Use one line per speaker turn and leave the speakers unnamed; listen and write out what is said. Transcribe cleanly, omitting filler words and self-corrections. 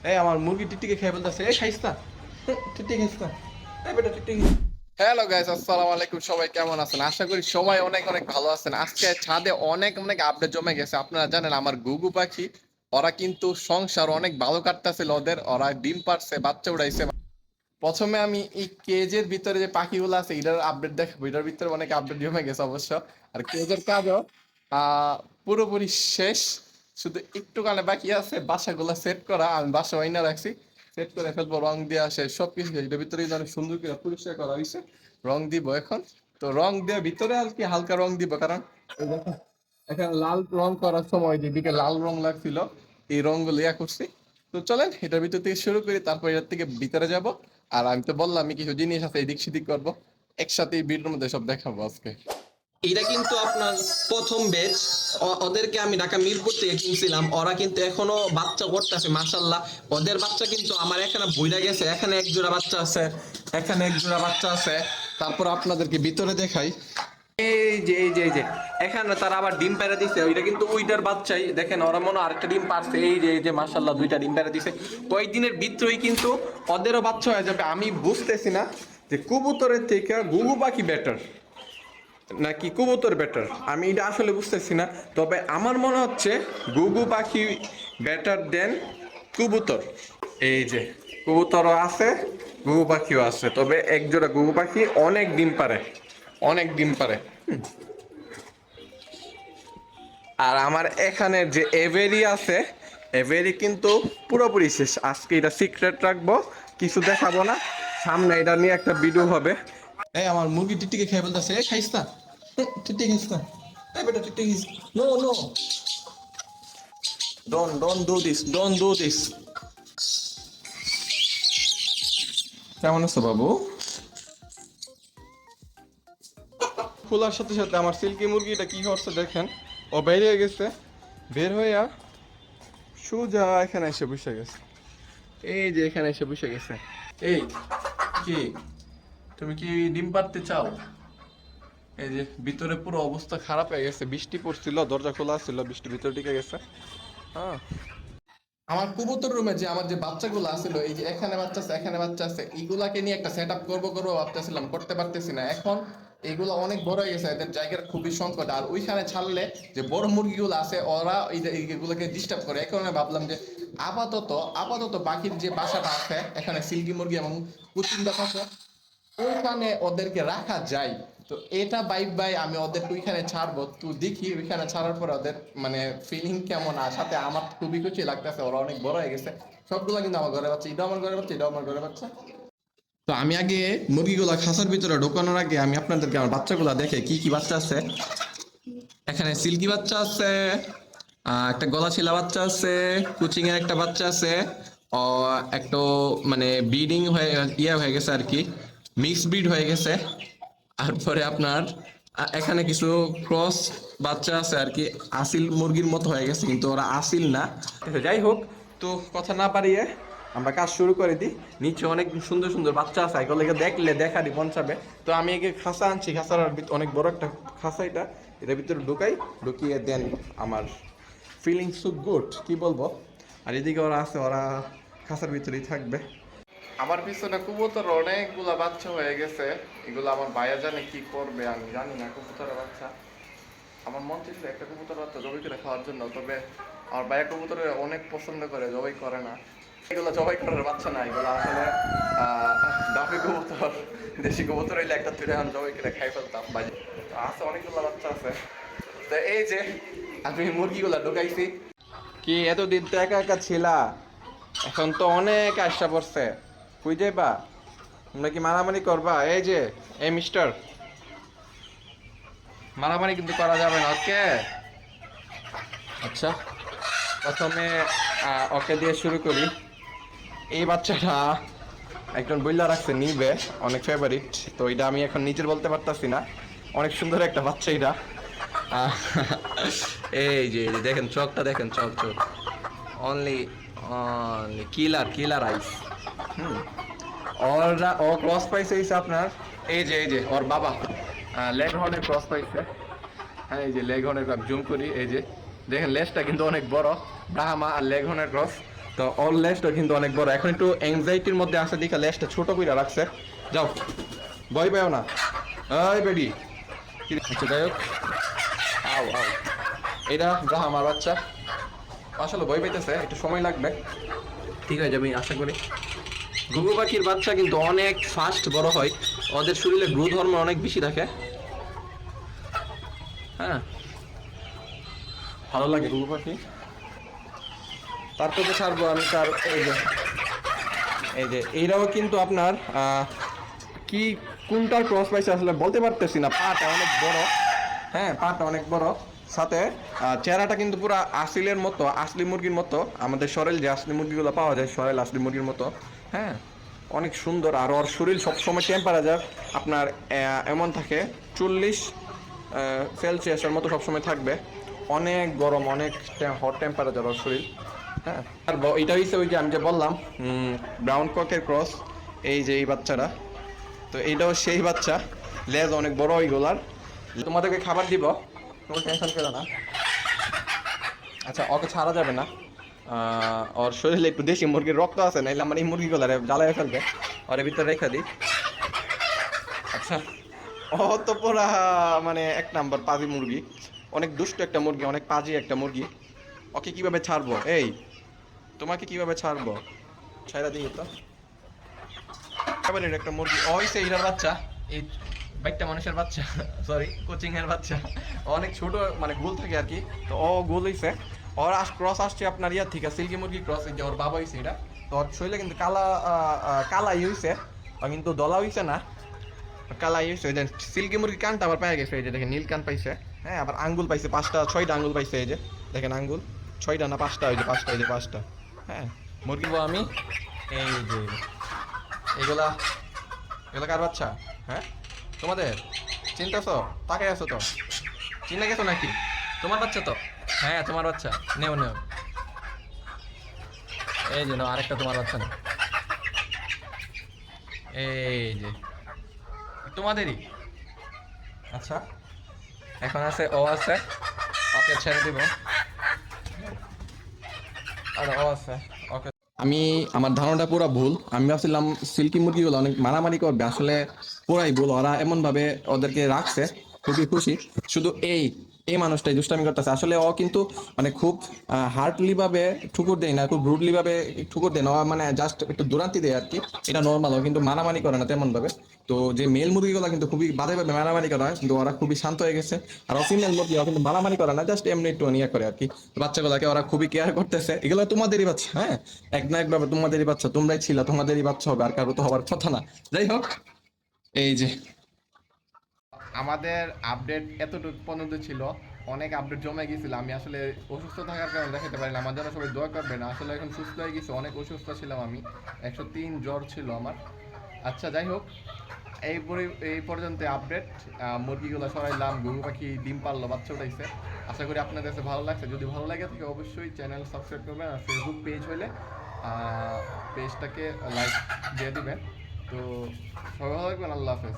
এই আমার মুরগি টিটিকে খেয়ে ফেলতেছে। এই খাইস্তা, টিটি খাইস্তা, এই বেটা টিটি। হ্যালো গাইস, আসসালামু আলাইকুম। সবাই কেমন আছেন? আশা করি সবাই অনেক অনেক ভালো আছেন। আজকে ছাদে অনেক অনেক আপডেট জমে গেছে। আপনারা জানেন আমার গুগু পাখি, ওরা কিন্তু সংসার অনেক ভালো কাটতেছিল ওদের। ওরা ডিম পারছে, বাচ্চা উড়াইছে। প্রথমে আমি এই কেজের ভিতরে যে পাখিগুলো আছে এটার আপডেট দেখাবো। এটার ভিতরে অনেক আপডেট জমে গেছে অবশ্য। আর কেজের কাজও আহ পুরোপুরি শেষ, শুধু একটু কানে বাকি আছে বাসাগুলো সেট করা। আমি বাসা ওয়াইনা রাখছি, সেট করে ফেলবো, রং দেওয়া শেষ সবকিছু শেষ। এটার ভিতরে অনেক সুন্দর করে পরিষ্কার করা হয়েছে, রং দিব এখন। তো রং দেওয়ার ভিতরে আর কি হালকা রং দিব, কারণ এই দেখো এখানে লাল রং করার সময় যেদিকে লাল রং লাগছিল এই রংগুলো ইয়া করছি। তো চলেন এটার ভিতর থেকে শুরু করি, তারপর এটার থেকে ভিতরে যাব। আর আমি তো বললাম আমি কিছু জিনিস আছে এদিক সেদিক করবো, একসাথে এই ভিডিওর মধ্যে সব দেখাবো আজকে।
এটা কিন্তু আপনার প্রথম ব্যাচ। ওদেরকে আমি ঢাকা মিরপুর থেকে কিনছিলাম। ওরা কিন্তু এখনো বাচ্চা করতেছে মাশাল্লাহ। ওদের বাচ্চা কিন্তু আমার এখানে বইরা গেছে। এখানে এক জোড়া বাচ্চা আছে, এখানে এক জোড়া বাচ্চা আছে।
তারপর আপনাদেরকে ভিতরে দেখাই।
এই যে এখানে তারা আবার ডিম পেড়ে দিছে। ওইটা কিন্তু ওইটার বাচ্চাই, দেখেন ওরা মনে হয় আরেকটা ডিম পারছে। এই যে মাশাল্লাহ দুইটা ডিম পেড়ে দিছে। কয়েকদিনের ভিতরেই কিন্তু ওদেরও বাচ্চা হয়ে যাবে। আমি বুঝতেছি না যে কবুতরের থেকে ঘুঘু পাখি বেটার নাকি কবুতর বেটার, আমি এটা আসলে বুঝতেছি না। তবে আমার মনে হচ্ছে ঘুঘু পাখি বেটার দেন কবুতর। এই যে কবুতরও আছে, ঘুঘু পাখিও আছে। তবে একজোড়া ঘুঘু পাখি অনেক ডিম পারে, অনেক ডিম পারে। আর আমার এখানে যে এভেরি আছে, এভেরি কিন্তু পুরোপুরি শেষ। আজকে এটা সিক্রেট রাখবো, কিছু দেখাবো না। সামনে এটা নিয়ে একটা ভিডিও হবে।
এই আমার মুরগি টিটিকে খেয়ে ফেলতেছে। এই খাইস্তা, টিটি খাইস্তা, এই বেটা টিটি খাইস। No no, don't do this, don't do this. কেমন আছো বাবু? খোলার সাথে সাথে আমার সিল্কি মুরগিটা কি করছে দেখেন, ও বেরিয়ে গেছে। বের হইয়া সোজা এখানে এসে বসে গেছে। এই যে এখানে এসে বসে গেছে। এই কি, তুমি কি ডিম পাড়তে চাও? এই যে ভিতরে পুরো অবস্থা খারাপ হয়ে গেছে, বৃষ্টি পড়ছিল, দরজা খোলা ছিল, বৃষ্টি ভিতরে ঢুকে গেছে। হ্যাঁ, আমার কবুতর রুমে যে আমার যে বাচ্চাগুলো আছিল, এই যে এখানে বাচ্চা আছে এখানে বাচ্চা আছে, এইগুলাকে নিয়ে একটা সেট আপ করবো করবো ভাবতেছিলাম, করতে পারতেছি না। এখন এইগুলো অনেক বড় হয়ে গেছে, এদের জায়গার খুবই সংকট। আর ওইখানে ছাড়লে যে বড় মুরগিগুলো আছে ওরা এইগুলোকে ডিস্টার্ব করে। এখন আমি ভাবলাম যে আপাতত আপাতত বাকির যে বাসাটা আছে এখানে সিল্কি মুরগি এবং কুচিন্তা থাকে, ওইখানে ওদেরকে রাখা যায়। তো এটা বাই আমি ওদেরকে ওইখানে ছাড়বো। তো দেখি ওইখানে ছাড়ার পর ওদের মানে ফিলিং কেমন। আর সাথে আমার খুবই খুশি লাগতেছে, ওরা অনেক বড় হয়ে গেছে। সবগুলো কিন্তু আমার ঘরে বাচ্চা, এটাও আমার ঘরে বাচ্চা, এটাও আমার ঘরে বাচ্চা। তো আমি আগে মুরগিগুলা খাঁচার ভিতরে ঢোকানোর আগে আমি আপনাদেরকে আমার বাচ্চাগুলা দেখে কি কি বাচ্চা আছে। এখানে সিল্কি বাচ্চা আছে, একটা গলা ছিলা বাচ্চা আছে, কুচিং এর একটা বাচ্চা আছে, ও একটা মানে ব্রিডিং হয়ে হয়ে গেছে আর কি, মিক্স ব্রিড হয়ে গেছে। তারপরে আপনার এখানে কিছু ক্রস বাচ্চা আছে আর কি, আসিল মুরগির মতো হয়ে গেছে কিন্তু ওরা আসিল না। যাই হোক, তো কথা না পারিয়ে আমরা কাজ শুরু করে দিই। নিচে অনেক সুন্দর সুন্দর বাচ্চা আছে, এগুলোকে দেখলে দেখারই মন চাবে। তো আমি একে খাঁচা আনছি, খাঁচার অনেক বড় একটা খাঁচা। এটার ভিতরে ঢুকিয়ে দেন আমার ফিলিং সো গুড, কি বলবো। আর এদিকে ওরা আছে, ওরা খাঁচার ভিতরেই থাকবে। আমার পিছনে কবুতর অনেকগুলা বাচ্চা হয়ে গেছে। এগুলো আমার ভাইয়া জানে কি করবে, আমি জানি না। কবুতরের বাচ্চা আমার মন চাইছিল একটা কবুতর বাচ্চা জবাই করে খাওয়ার জন্য, তবে আমার ভাইয়া কবুতর অনেক পছন্দ করে, জবাই করে না। এগুলো জবাই করার বাচ্চা না, এগুলো আসলে ডাবি কবুতর। দেশি কবুতর হইলে একটা তুলে আমি জবাই করে খাই ফেলতাম। বাজে আছে, অনেকগুলো বাচ্চা আছে। তো এই যে আমি মুরগিগুলা ঢুকাইছি। কি এতদিন তো একা একা ছিলা, এখন তো অনেক আশা পড়ছে, কই যাইবা? তোমরা কি মারামারি করবা? এই যে এই মিস্টার, মারামারি কিন্তু করা যাবে না, ওকে? আচ্ছা, প্রথমে ওকে দিয়ে শুরু করি। এই বাচ্চাটা একজন বইলা রাখছে নিবে, অনেক ফেভারিট। তো এটা আমি এখন নিজের বলতে পারতাছি না, অনেক সুন্দর একটা বাচ্চা এটা। আহ, এই যে দেখেন চোখটা, দেখেন চোখ চোখ, অনলি অনলি কিলার আইস। ও ক্রস পাইছে হইছে আপনার, এই যে ওর বাবা লেগ হর্নের ক্রস পাইছে। হ্যাঁ, এই যে লেগ হর্নের, জুম করি, এই যে দেখেন লেজটা কিন্তু অনেক বড়, ব্রাহ্মা আর লেগ হর্নের ক্রস।
তো ওর লেজটা কিন্তু অনেক বড়, এখন একটু অ্যাংজাইটির মধ্যে আছে দেখে লেজটা ছোট করে রাখছে। যাও, ভয় পাও না, এই বেডি। আচ্ছা যাই হোক, আও আও, এটা যা আমার বাচ্চা আসলে ভয় পাইতেছে, একটু সময় লাগবে, ঠিক হয়ে যাবে আশা করি। ঘুঘু পাখির বাচ্চা কিন্তু অনেক ফাস্ট বড় হয়, ওদের শরীরে গ্রোথ হরমোন অনেক বেশি থাকে। হ্যাঁ, ভালো লাগে ঘুঘু পাখি। তারপরে ছাড়বো আমি তার এই যে এইটাও কিন্তু আপনার কি কোনটার ক্রস পাইছে আসলে বলতে পারতেছি না। পাটা অনেক বড়, হ্যাঁ পাটা অনেক বড়, সাথে চেহারাটা কিন্তু পুরো আসিলের মতো, আসলি মুরগির মতো, আমাদের সরেল যে আসলি মুরগিগুলো পাওয়া যায় সরেল আসলি মুরগির মতো। হ্যাঁ, অনেক সুন্দর। আর ওর শরীর সবসময় টেম্পারেচার আপনার এমন থাকে 40 সেলসিয়াসের মতো সবসময় থাকবে, অনেক গরম, অনেক হট টেম্পারেচার ওর শরীর। হ্যাঁ, আর এটা হচ্ছে ওই যে আমি যে বললাম ব্রাউন ককের ক্রস, এই যে এই বাচ্চাটা, তো এইটাও সেই বাচ্চা, লেজ অনেক বড় ওইগুলার। তোমাদেরকে খাবার দিব, কোনো টেনশন করো না। আচ্ছা, ওকে ছাড়া যাবে না, ওর শরীরে একটু দেশি মুরগির রক্ত আছে, নাইলে আমার এই মুরগিগুলারে জ্বালায় ফেলবে, ওর ভিতরে রেখে দিই। আচ্ছা, ও তো পুরা মানে এক নাম্বার পাজি মুরগি, অনেক দুষ্ট একটা মুরগি, অনেক পাজি একটা মুরগি। ওকে কিভাবে ছাড়বো? এই তোমাকে কিভাবে ছাড়বো? ছাইরা দিই তো। এবার একটা মুরগি, ও হইছে ইরার বাচ্চা, এই বাইকটা মানুষের বাচ্চা, সরি কোচিং এর বাচ্চা, অনেক ছোট মানে গোল থাকে আর কি। তো ও গোল হইছে, ওর ক্রস আসছে আপনার ইয়ার থেকে, সিল্কি মুরগি ক্রস, এই যে ওর বাবা হইছে এটা। তো ওর শরীরে কিন্তু কালাই হইছে, কিন্তু দলা হইছে না, কালাই হইছে। ওই যে সিল্কি মুরগি কানটা আবার পাই গেছে, এই যে দেখেন নীল কান পাইছে। হ্যাঁ, আবার আঙ্গুল পাইছে 5টা 6টা আঙ্গুল পাইছে, এই যে দেখেন আঙ্গুল 6টা না 5টা, ওই যে 5টা, এই যে 5টা। হ্যাঁ, মুরগি আমি এই যে এগুলা কার বাচ্চা? হ্যাঁ, তোমাদের চিনতেছো? তাকাই আছো তো, চিনে গেছো নাকি? তোমার বাচ্চা তো? হ্যাঁ তোমার বাচ্চা, নেও নেও, এই যে নাও আরেকটা তোমার বাচ্চা না, এই যে তোমাদেরই। আচ্ছা, এখন আছে ও আছে, ওকে ছেড়ে দিব, আর ও আছে ওকে। আমি আমার ধারণাটা পুরো ভুল, আমি ভাবছিলাম সিল্কি মুরগিগুলো অনেক মারামারি করবে, আসলে পুরাই ভুল। ওরা এমন ভাবে ওদেরকে রাখছে, খুবই খুশি। শুধু এই মানুষটাই দুষ্টামি করতেছে, আসলে ও কিন্তু মানে খুব হার্ডলি ভাবে ঠুকুর দেয় না, খুব ব্রুডলি ভাবে ঠুকুর দেয় না, ও মানে জাস্ট একটু দুরান্তি দেয় আর কি, এটা নর্মাল। ও কিন্তু মারামারি করে না তেমন ভাবে। তো যে মেল মুরগিগুলো কিন্তু খুবই বাজেভাবে মারামারি করা হয়, কিন্তু ওরা খুবই শান্ত হয়ে গেছে। আর ফিমেল মুরগি ও কিন্তু মারামারি করে না, জাস্ট এমনি একটু নিয়ে করে আর কি। বাচ্চাগুলোকে ওরা খুবই কেয়ার করতেছে, এগুলো তোমাদেরই বাচ্চা। হ্যাঁ, এক না একভাবে তোমাদেরই বাচ্চা, তোমরাই ছিল, তোমাদেরই বাচ্চা হবে, আর কারো তো হওয়ার কথা না। যাই হোক, এই যে আমাদের আপডেট এতটুকু পর্যন্ত ছিল, অনেক আপডেট জমে গেছিল। আমি আসলে অসুস্থ থাকার কারণে দেখাতে পারি না, আমার জন্য সবাই দোয়া করবেন। আসলে এখন সুস্থ হয়ে গেছি, অনেক অসুস্থ ছিলাম আমি, 103 জ্বর ছিল আমার। আচ্ছা যাই হোক, এই পর্যন্ত আপডেট। মুরগিগুলো সরাইলাম, ঘুঘু পাখি ডিম পারলো, বাচ্চা উঠাইছে। আশা করি আপনাদের কাছে ভালো লাগছে। যদি ভালো লাগে থাকে অবশ্যই চ্যানেল সাবস্ক্রাইব করবেন, আর ফেসবুক পেজ হলে পেজটাকে লাইক দিয়ে দিবেন। তো সবাই ভালো থাকবেন, আল্লাহ হাফেজ।